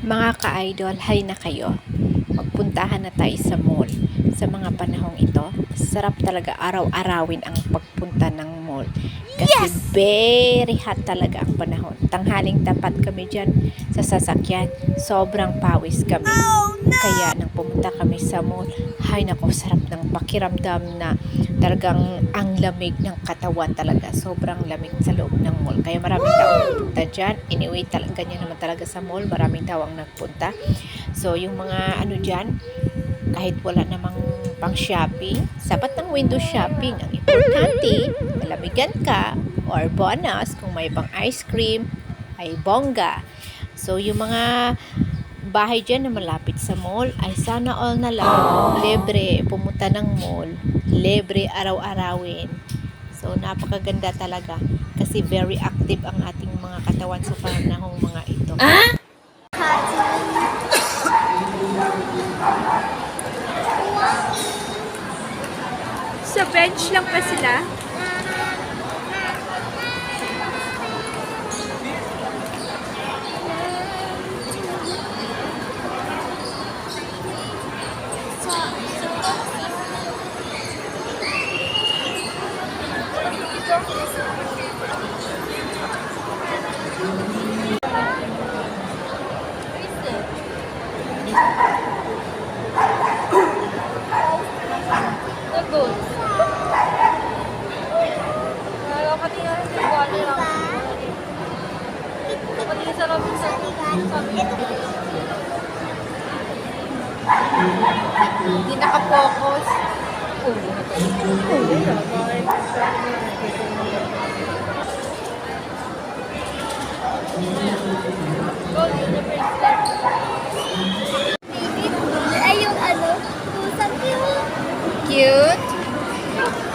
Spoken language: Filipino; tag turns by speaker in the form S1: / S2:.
S1: Mga ka-idol, hi na kayo. Magpuntahan na tayo sa mall. Sa mga panahong ito, sarap talaga araw-arawin ang pagpunta ng mall. Kasi very hot talaga ang panahon. Tanghaling tapat kami dyan sa sasakyan. Sobrang pawis kami. Kaya nang pumunta kami sa mall, hay nako, sarap ng pakiramdam na talagang ang lamig ng katawan talaga. Sobrang lamig sa loob ng mall. Kaya maraming tao nagpunta dyan. Anyway, ganyan naman talaga sa mall. Maraming tao ang nagpunta. So, yung mga ano dyan, kahit wala namang pang shopping, sapat ng window shopping. Ang importante, malamigan ka or bonus kung may pang ice cream, ay bongga. So, yung mga bahay dyan na malapit sa mall, ay sana all na lang libre pumunta ng mall, libre araw-arawin. So, napakaganda talaga kasi very active ang ating mga katawan sa panahong mga ito.
S2: Sa bench lang pa sila? Hindi nakapokus.
S3: Ay, yung ano, pusang cute.
S2: Cute.